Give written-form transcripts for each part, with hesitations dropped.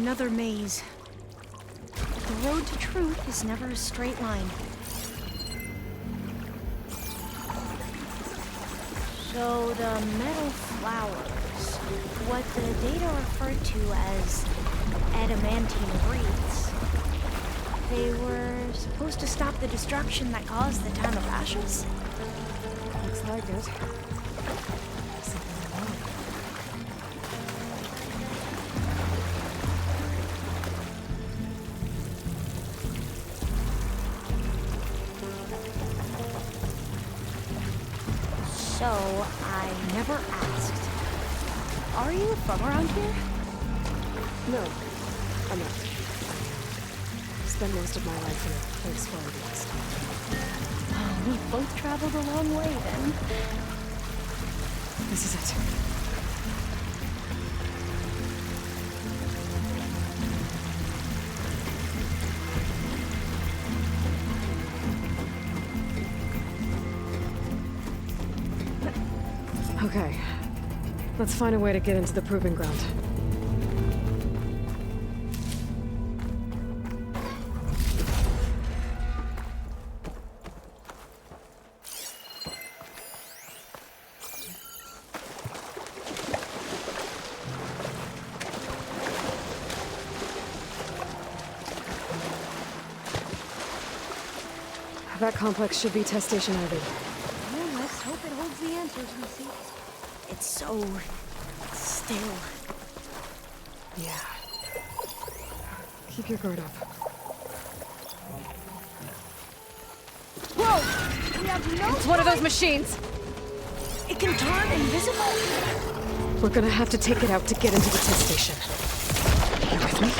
Another maze. The road to truth is never a straight line. So the metal flowers, what the data referred to as adamantine wreaths, they were supposed to stop the destruction that caused the Town of Ashes? Looks like it. So, I never asked. Are you from around here? No, I'm not. Spent most of my life in a place far west. Oh, we both traveled a long way then. This is it. Okay. Let's find a way to get into the proving ground. That complex should be test station Ivy. Well, let's hope it holds the answers we seek. It's so still. Yeah. Keep your guard up. Whoa! We have no It's one of those machines! It can turn invisible! We're gonna have to take it out to get into the test station. You with me?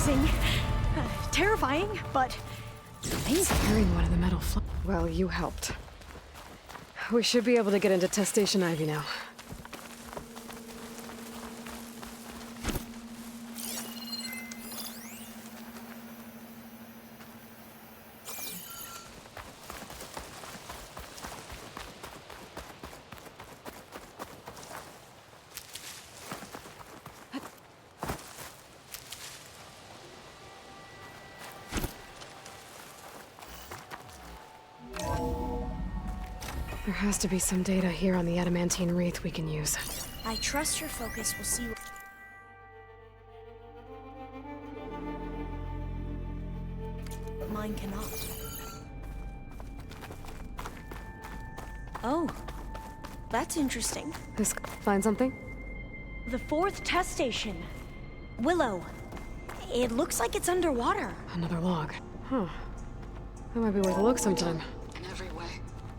amazing. Terrifying, but amazing. Carrying one of the metal Well, you helped. We should be able to get into Test Station Ivy now. There has to be some data here on the adamantine wreath we can use. I trust your focus will see. But mine cannot. Oh, that's interesting. This find something? The fourth test station. Willow. It looks like it's underwater. Another log. Huh. That might be worth a look sometime. In every way,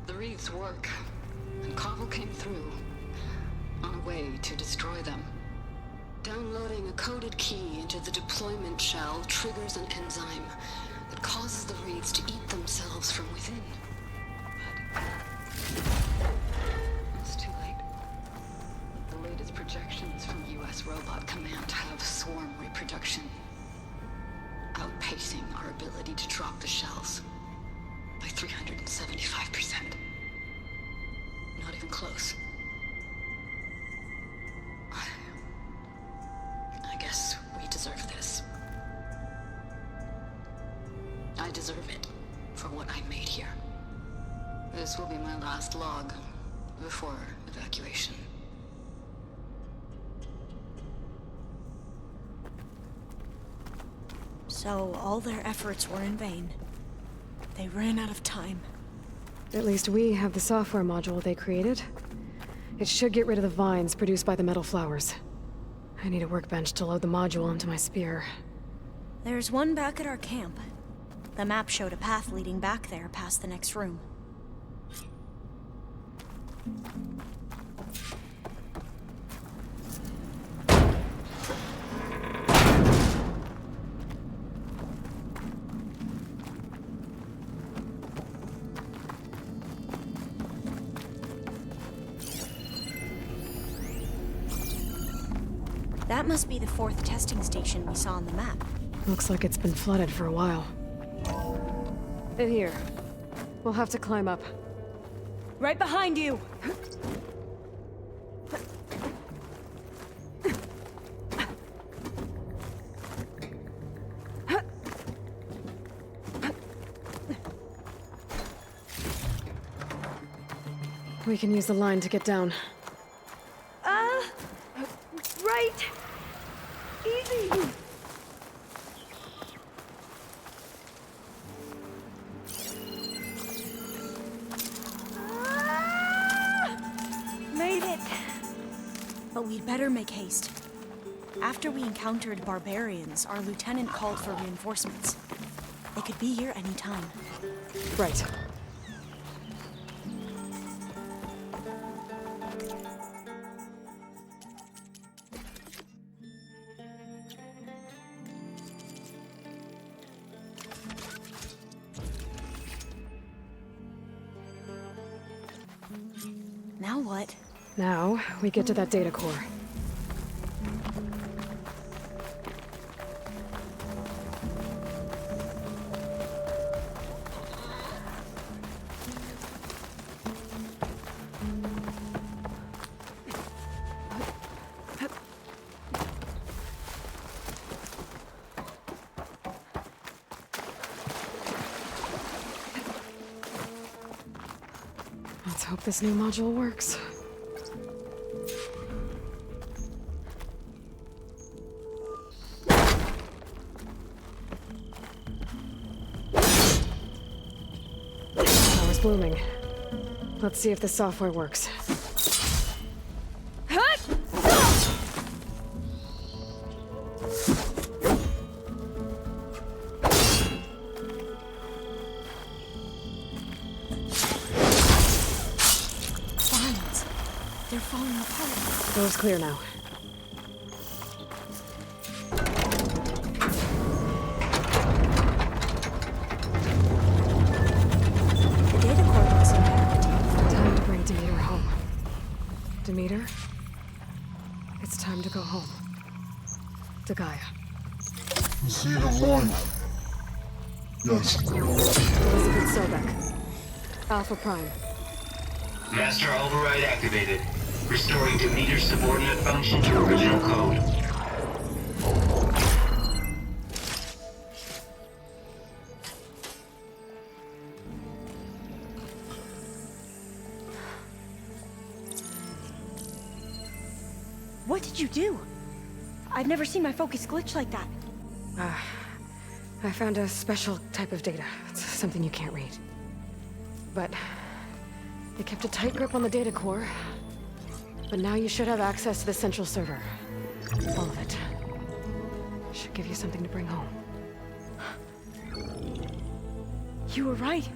the wreaths work. And Cobble came through, on a way to destroy them. Downloading a coded key into the deployment deployment shell triggers an enzyme that causes the reeds to eat themselves from within. But it's too late. The latest projections from US Robot Command have swarm reproduction, outpacing our ability to drop the shells by 375%. Not even close. I guess we deserve this. I deserve it for what I made here. This will be my last log before evacuation. So all their efforts were in vain. They ran out of time. At least we have the software module they created. It should get rid of the vines produced by the metal flowers. I need a workbench to load the module into my spear. There's one back at our camp. The map showed a path leading back there past the next room. That must be the 4th testing station we saw on the map. Looks like it's been flooded for a while. In here. We'll have to climb up. Right behind you! We can use the line to get down. Right! Easy! Made it! But we'd better make haste. After we encountered barbarians, our lieutenant called for reinforcements. They could be here any time. Right. Now what? Now, we get to that data core. Let's hope this new module works. Power's blooming. Let's see if the software works. Vines. They're falling apart. Door's clear now. The data core looks intact. Time to bring Demeter home. Demeter? It's time to go home. To Gaia. See the line. Yes. Elizabeth Sobek. Alpha Prime. Master override activated. Restoring Demeter's subordinate function to original code. What did you do? I've never seen my focus glitch like that. I found a special type of data. It's something you can't read. But it kept a tight grip on the data core. But now you should have access to the central server. All of it. Should give you something to bring home. You were right.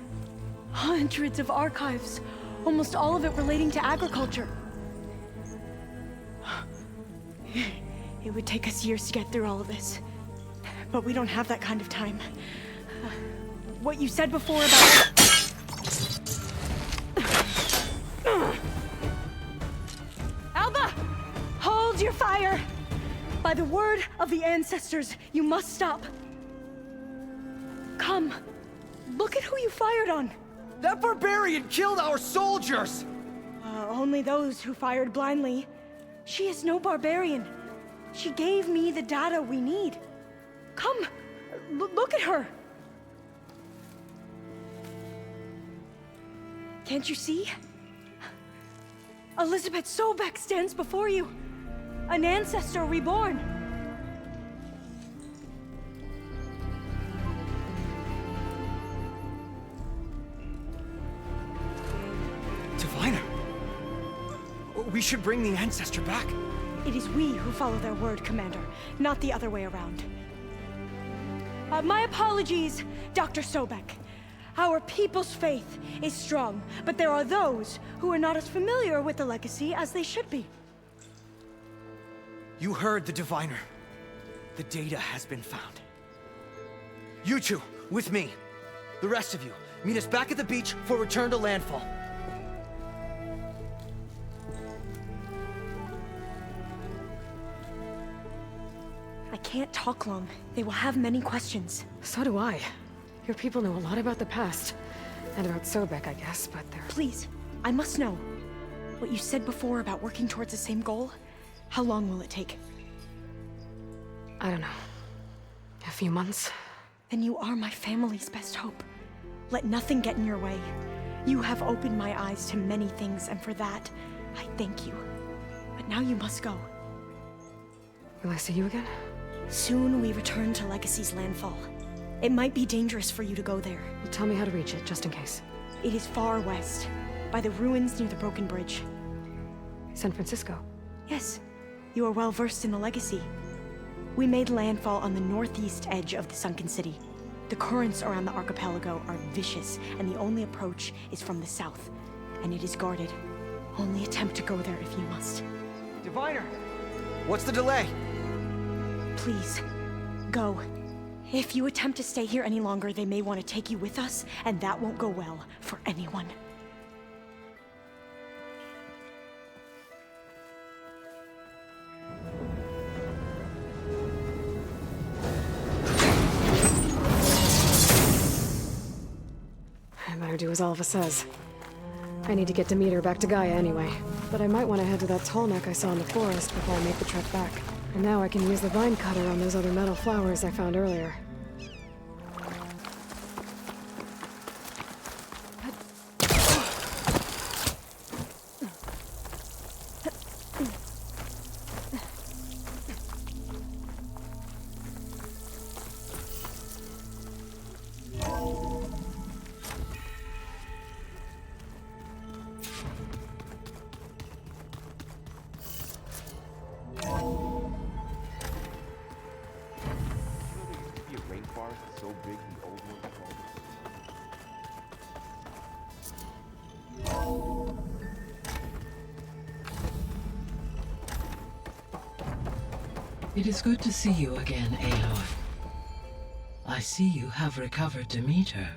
Hundreds of archives. Almost all of it relating to agriculture. It would take us years to get through all of this. but we don't have that kind of time. What you said before about... Alba! Hold your fire! By the word of the ancestors, you must stop. Come. Look at who you fired on. That barbarian killed our soldiers! Only those who fired blindly. She is no barbarian. She gave me the data we need. Come, look at her. Can't you see? Elizabeth Sobek stands before you. An ancestor reborn. Diviner! We should bring the ancestor back. It is we who follow their word, Commander, not the other way around. My apologies, Dr. Sobek. Our people's faith is strong, but there are those who are not as familiar with the legacy as they should be. You heard the diviner. The data has been found. You two, with me. The rest of you, meet us back at the beach for return to landfall. I can't talk long. They will have many questions. So do I. Your people know a lot about the past. And about Sobek, I guess, but they're... Please, I must know. What you said before about working towards the same goal, how long will it take? I don't know. A few months? Then you are my family's best hope. Let nothing get in your way. You have opened my eyes to many things, and for that, I thank you. But now you must go. Will I see you again? Soon we return to Legacy's landfall. It might be dangerous for you to go there. Well, tell me how to reach it, just in case. It is far west, by the ruins near the Broken Bridge. San Francisco? Yes, you are well versed in the Legacy. We made landfall on the northeast edge of the sunken city. The currents around the archipelago are vicious, and the only approach is from the south, and it is guarded. Only attempt to go there if you must. Diviner! What's the delay? Please, go. If you attempt to stay here any longer, they may want to take you with us, and that won't go well for anyone. I better do as Alva says. I need to get Demeter back to Gaia anyway. But I might want to head to that tall neck I saw in the forest before I make the trek back. And now I can use the vine cutter on those other metal flowers I found earlier. It is good to see you again, Aloy. I see you have recovered Demeter.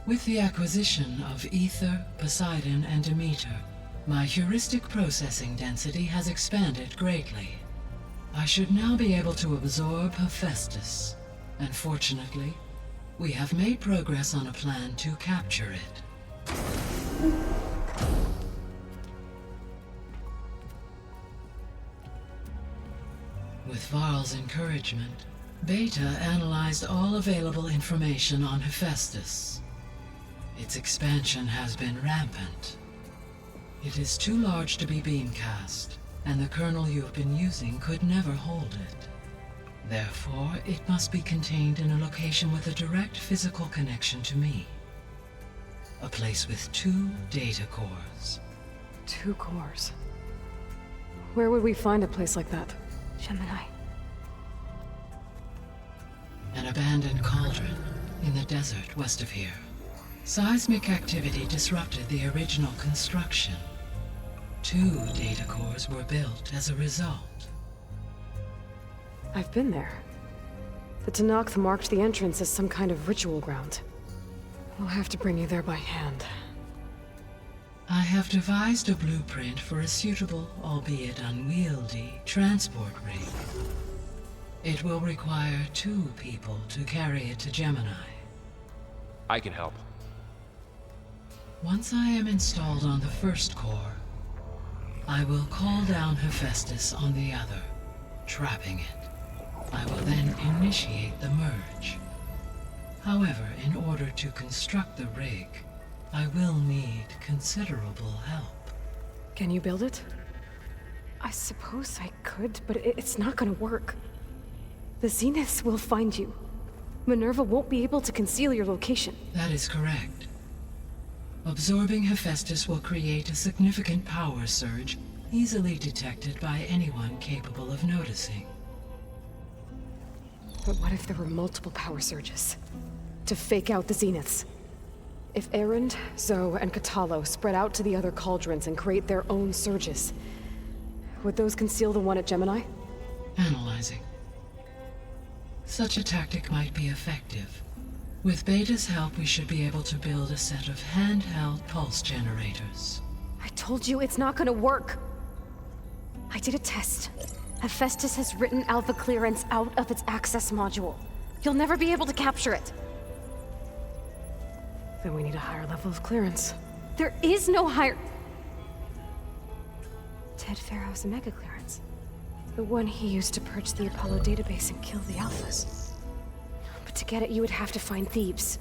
With the acquisition of Ether, Poseidon, and Demeter, my heuristic processing density has expanded greatly. I should now be able to absorb Hephaestus, and fortunately, we have made progress on a plan to capture it. With Varl's encouragement, Beta analyzed all available information on Hephaestus. Its expansion has been rampant. It is too large to be beamcast, and the kernel you've been using could never hold it. Therefore, it must be contained in a location with a direct physical connection to me. A place with 2 data cores. 2 cores? Where would we find a place like that? Gemini. An abandoned cauldron in the desert west of here. Seismic activity disrupted the original construction. 2 data cores were built as a result. I've been there. The Tenakth marked the entrance as some kind of ritual ground. We'll have to bring you there by hand. I have devised a blueprint for a suitable, albeit unwieldy, transport rig. It will require 2 people to carry it to Gemini. I can help. Once I am installed on the first core, I will call down Hephaestus on the other, trapping it. I will then initiate the merge. However, in order to construct the rig, I will need considerable help. Can you build it? I suppose I could, but it's not gonna work. The Zeniths will find you. Minerva won't be able to conceal your location. That is correct. Absorbing Hephaestus will create a significant power surge, easily detected by anyone capable of noticing. But what if there were multiple power surges? To fake out the Zeniths? If Erend, Zoe, and Katalo spread out to the other cauldrons and create their own surges, would those conceal the one at Gemini? Analyzing. Such a tactic might be effective. With Beta's help, we should be able to build a set of handheld pulse generators. I told you it's not gonna work! I did a test. Hephaestus has written Alpha clearance out of its access module. You'll never be able to capture it. Then we need a higher level of clearance. There is no higher... Ted Pharaoh's Omega clearance. The one he used to purge the Apollo database and kill the Alphas. But to get it, you would have to find Thebes.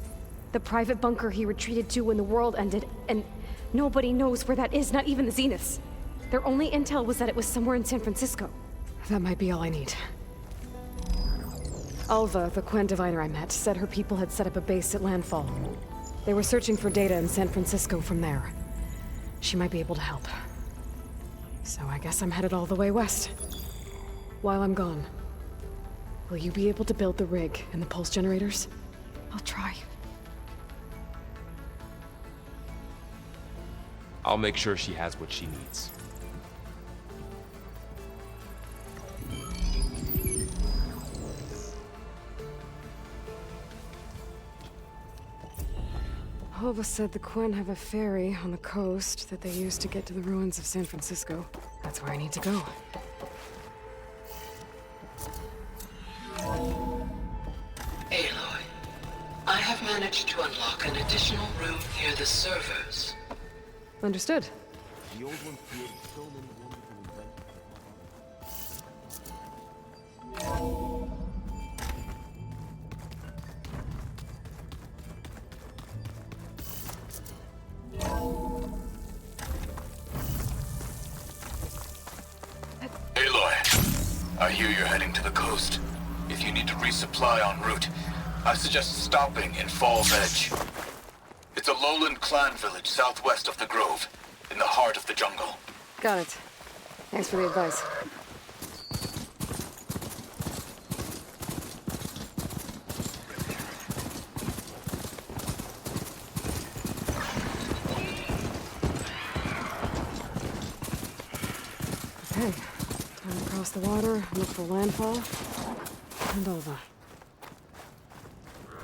The private bunker he retreated to when the world ended, and nobody knows where that is, not even the Zeniths. Their only intel was that it was somewhere in San Francisco. That might be all I need. Alva, the Quen diviner I met, said her people had set up a base at Landfall. They were searching for data in San Francisco from there. She might be able to help. So I guess I'm headed all the way west. While I'm gone, will you be able to build the rig and the pulse generators? I'll try. I'll make sure she has what she needs. Alva said the Quen have a ferry on the coast that they use to get to the ruins of San Francisco. That's where I need to go. Aloy, I have managed to unlock an additional room near the servers. Understood. The old one created so many wonderful inventions. Aloy, I hear you're heading to the coast. If you need to resupply en route, I suggest stopping in Falls Edge. It's a lowland clan village southwest of the Grove, in the heart of the jungle. Got it. Thanks for the advice. Okay, time to cross the water, look for landfall, and Alva.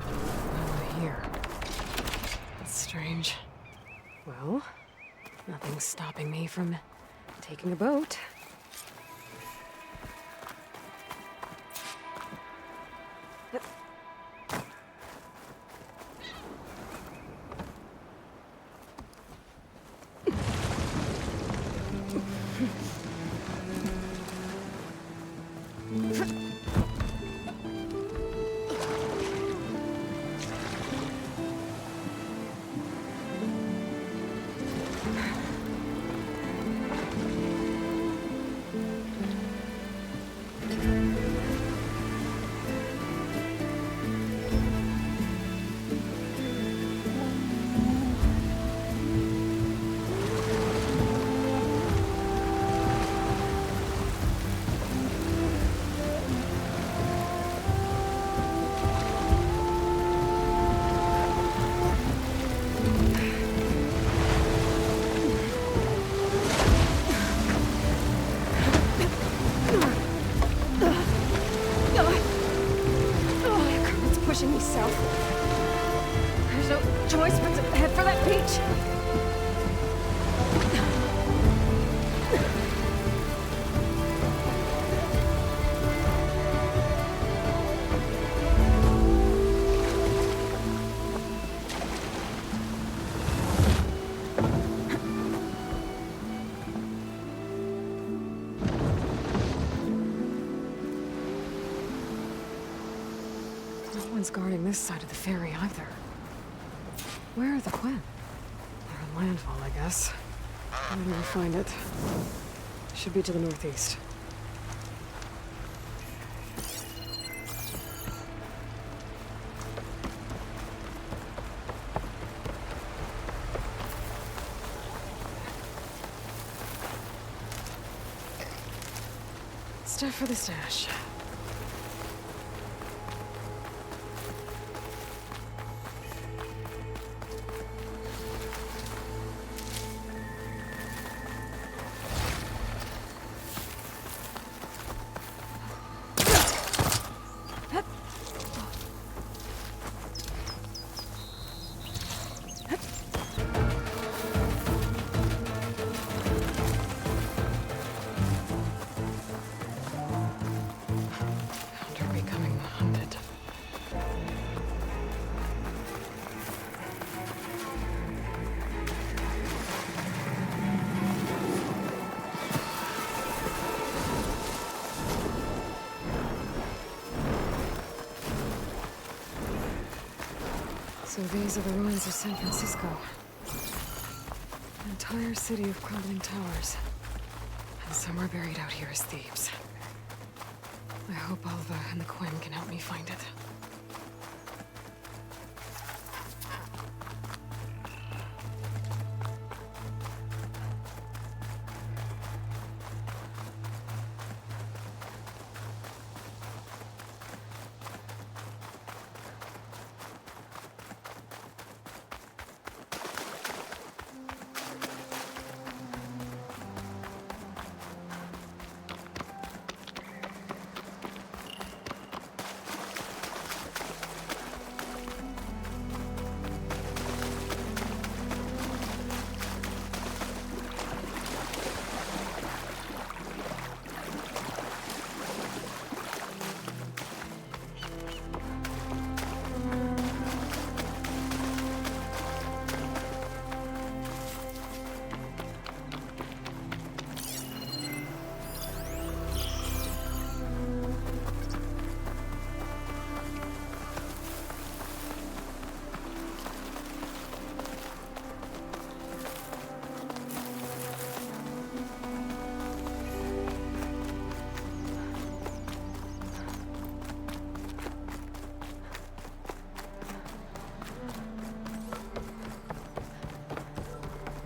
Alva here. That's strange. Well, nothing's stopping me from taking a boat. right. No one's guarding this side of the ferry either. Where are the Quen? They're on landfall, I guess. Where do we find it? Should be to the northeast. Stuff for the stash. They're becoming hunted. So these are the ruins of San Francisco. An entire city of crumbling towers. And somewhere buried out here is Thebes. I hope Alva and the Quen can help me find it.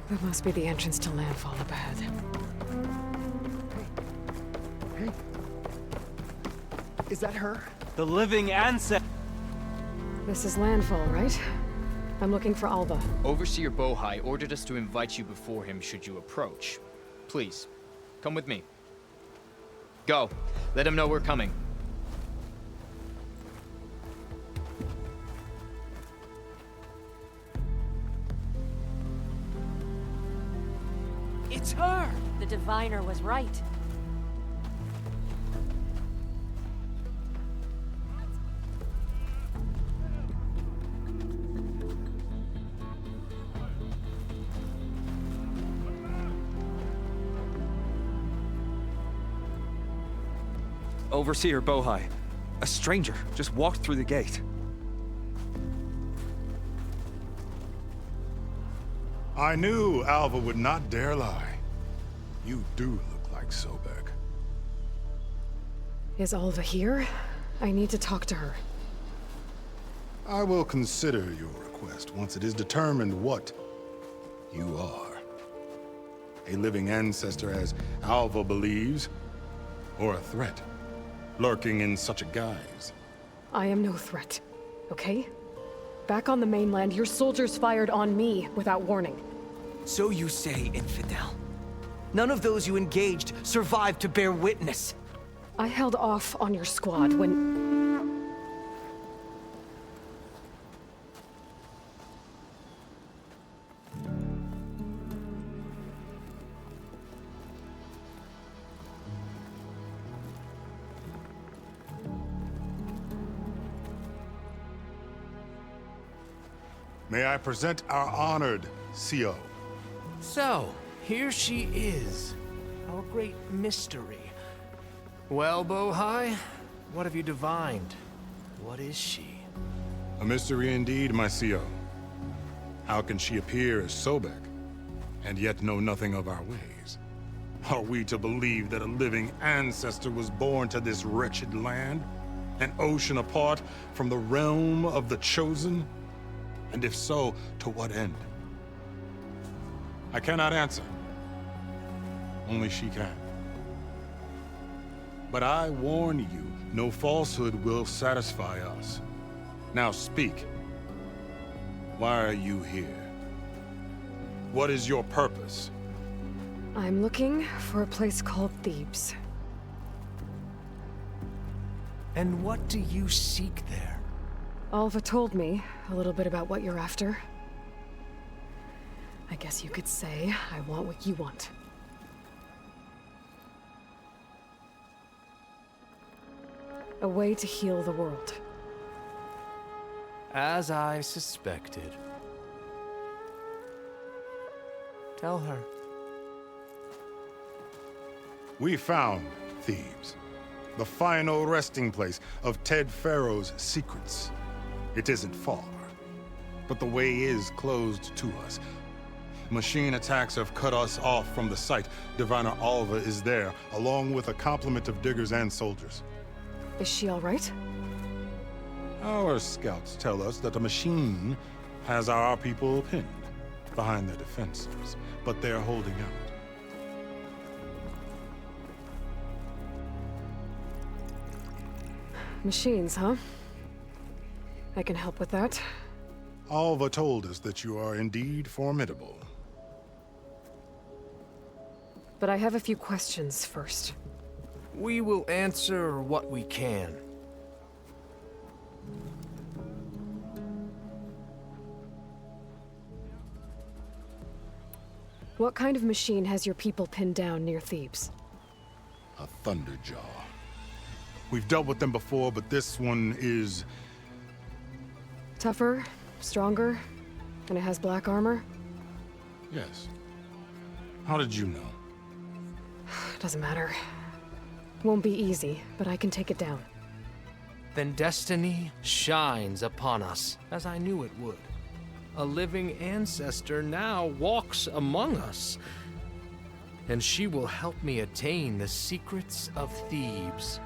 That must be the entrance to landfall up ahead. Hey. Is that her? The living ancestor. This is landfall, right? I'm looking for Alva. Overseer Bohai ordered us to invite you before him should you approach. Please, come with me. Go. Let him know we're coming. It's her! The diviner was right. Overseer Bohai. A stranger just walked through the gate. I knew Alva would not dare lie. You do look like Sobek. Is Alva here? I need to talk to her. I will consider your request once it is determined what you are. A living ancestor, as Alva believes, or a threat, lurking in such a guise. I am no threat, okay? Back on the mainland, your soldiers fired on me without warning. So you say, infidel. None of those you engaged survived to bear witness. I held off on your squad when... May I present our honored CO. So, here she is, our great mystery. Well, Bohai, what have you divined? What is she? A mystery indeed, my CO. How can she appear as Sobek, and yet know nothing of our ways? Are we to believe that a living ancestor was born to this wretched land? An ocean apart from the realm of the Chosen? And if so, to what end? I cannot answer. Only she can. But I warn you, no falsehood will satisfy us. Now speak. Why are you here? What is your purpose? I'm looking for a place called Thebes. And what do you seek there? Alva told me a little bit about what you're after. I guess you could say I want what you want. A way to heal the world. As I suspected. Tell her. We found Thebes, the final resting place of Ted Pharaoh's secrets. It isn't far, but the way is closed to us. Machine attacks have cut us off from the site. Diviner Alva is there, along with a complement of diggers and soldiers. Is she all right? Our scouts tell us that a machine has our people pinned behind their defenses, but they're holding out. Machines, huh? I can help with that. Alva told us that you are indeed formidable. But I have a few questions first. We will answer what we can. What kind of machine has your people pinned down near Thebes? A Thunderjaw. We've dealt with them before, but this one is... Tougher, stronger, and it has black armor? Yes. How did you know? Doesn't matter. Won't be easy, but I can take it down. Then destiny shines upon us, as I knew it would. A living ancestor now walks among us, and she will help me attain the secrets of Thebes.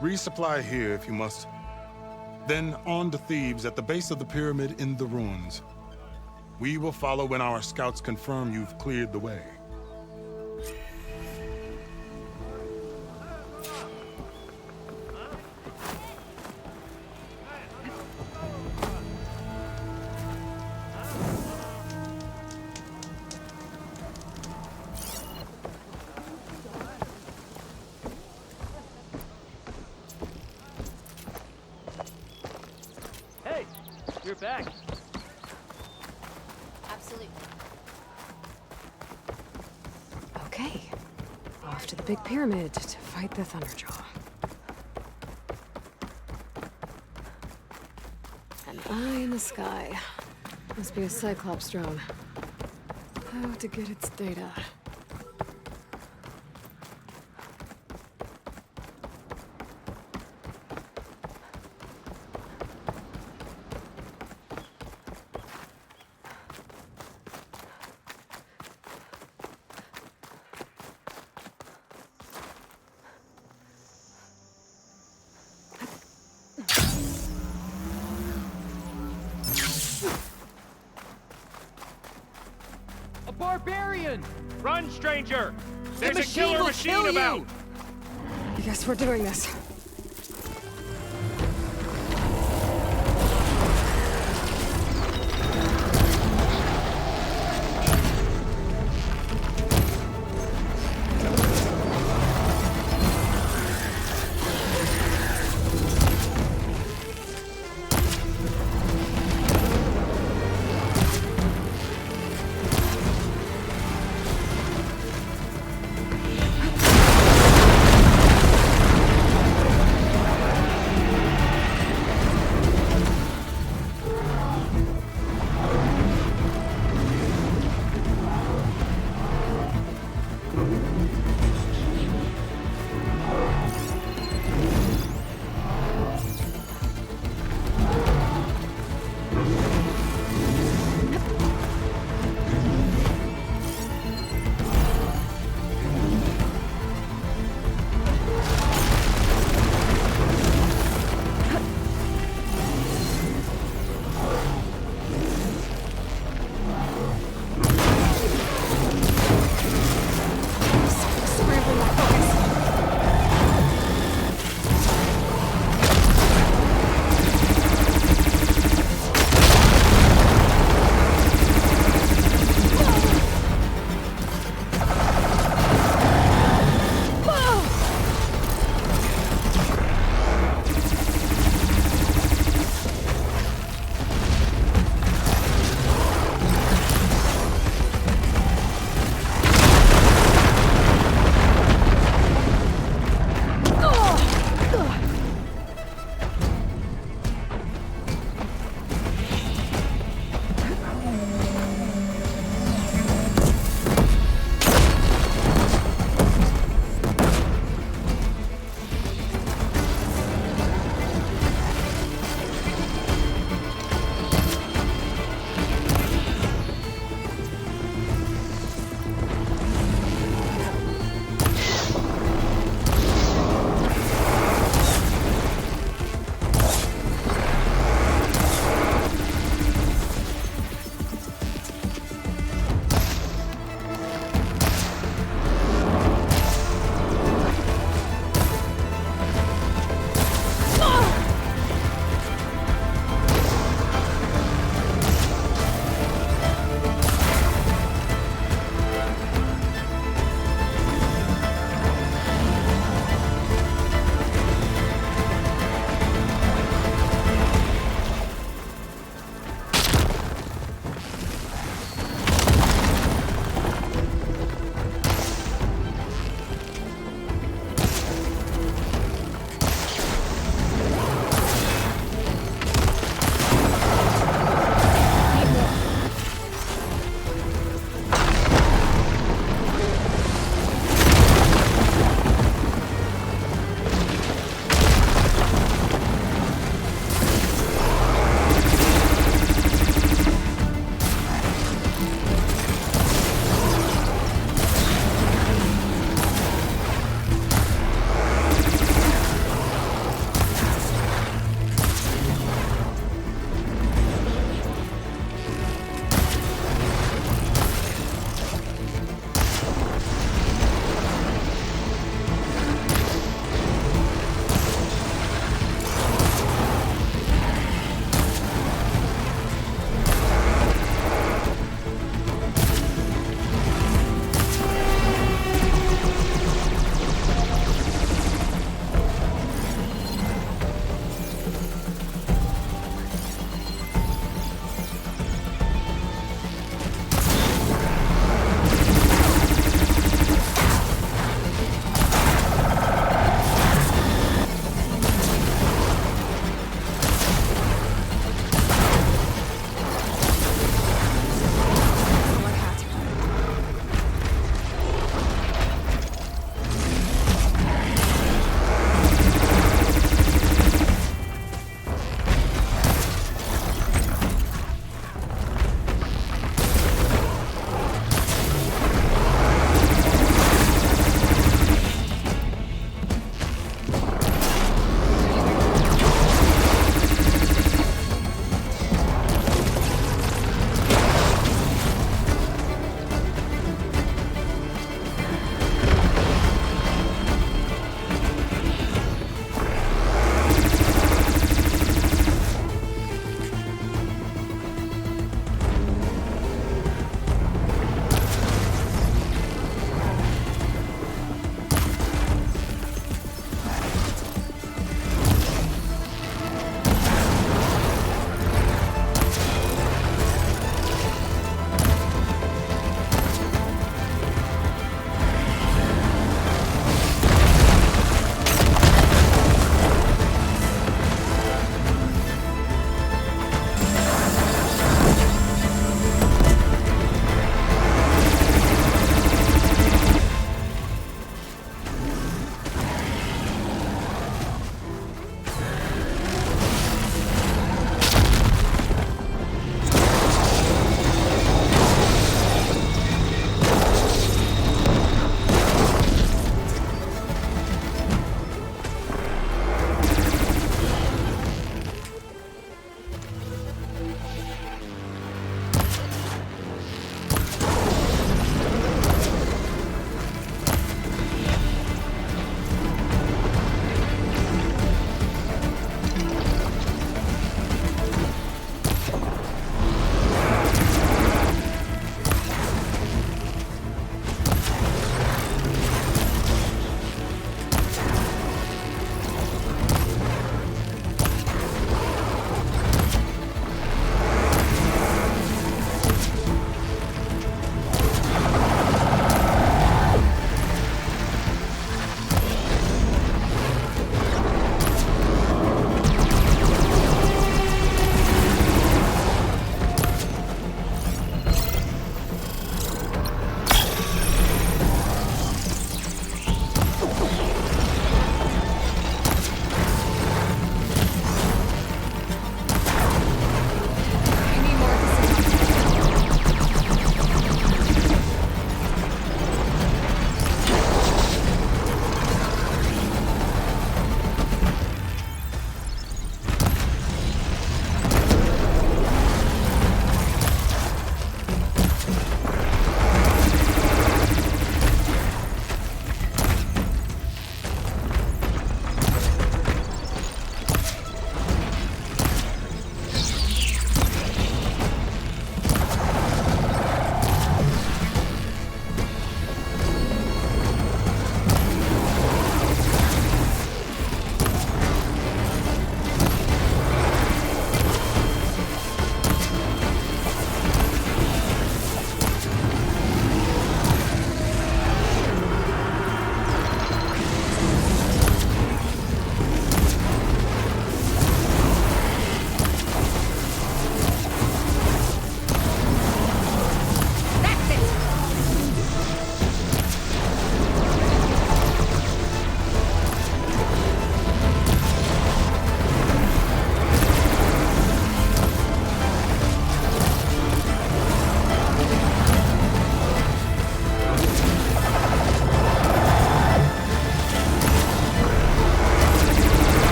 Resupply here if you must. Then on to Thebes at the base of the pyramid in the ruins. We will follow when our scouts confirm you've cleared the way. Hey, you're back. Absolutely. Okay. Off to the big pyramid to fight the Thunderjaw. An eye in the sky. Must be a Cyclops drone. How to get its data. A barbarian! Run, stranger! The There's a machine killer will machine kill about! you! I guess we're doing this.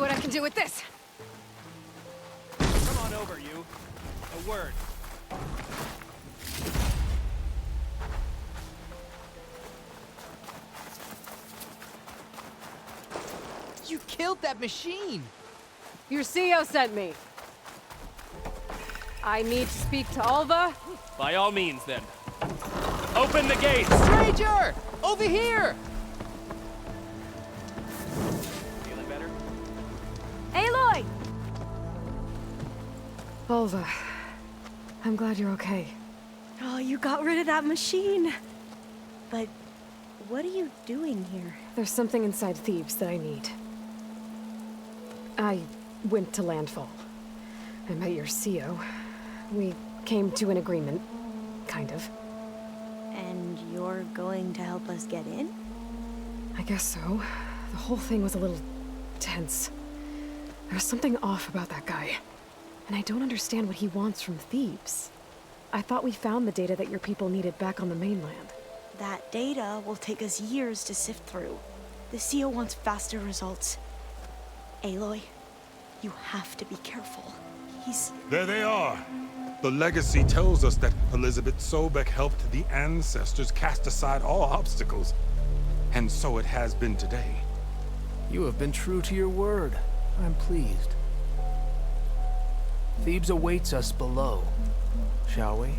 what I can do with this. Come on over, you. A word. You killed that machine! Your CEO sent me. I need to speak to Alva. By all means, then. Open the gates! Stranger! Over here! Feeling better? Aloy! Alva, I'm glad you're okay. Oh, you got rid of that machine. But what are you doing here? There's something inside Thebes that I need. I went to Landfall. I met your CEO. We came to an agreement, kind of. And you're going to help us get in? I guess so. The whole thing was a little tense. There was something off about that guy. And I don't understand what he wants from Thebes. I thought we found the data that your people needed back on the mainland. That data will take us years to sift through. The CEO wants faster results. Aloy, you have to be careful. He's... There they are. The legacy tells us that Elizabeth Sobek helped the ancestors cast aside all obstacles. And so it has been today. You have been true to your word. I'm pleased. Thebes awaits us below. Shall we?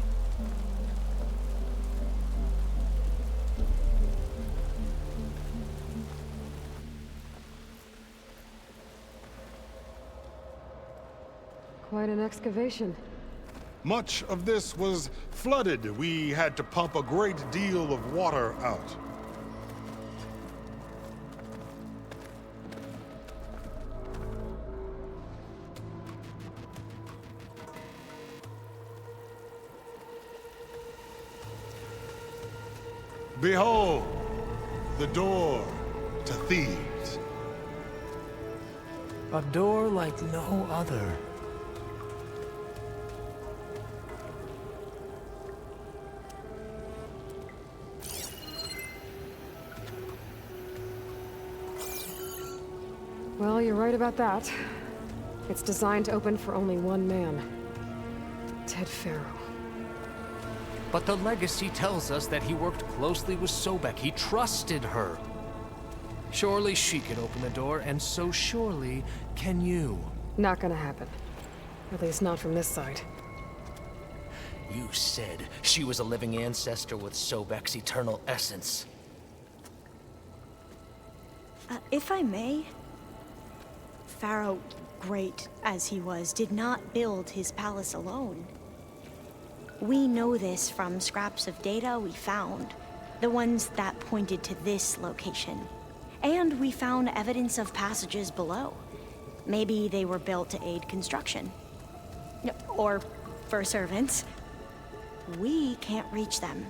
Quite an excavation. Much of this was flooded. We had to pump a great deal of water out. Behold, the door to Thebes. A door like no other. Well, you're right about that. It's designed to open for only one man. Ted Faro. But the legacy tells us that he worked closely with Sobek. He trusted her. Surely she can open the door, and so surely can you. Not gonna happen. At least not from this side. You said she was a living ancestor with Sobek's eternal essence. If I may, Pharaoh, great as he was, did not build his palace alone. We know this from scraps of data we found, the ones that pointed to this location. And we found evidence of passages below. Maybe they were built to aid construction. Or for servants. We can't reach them.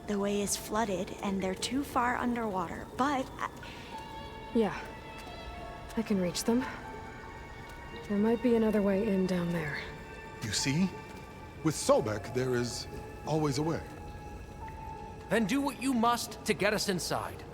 The way is flooded and they're too far underwater, but... Yeah. I can reach them. There might be another way in down there. You see? With Sobek, there is always a way. Then do what you must to get us inside.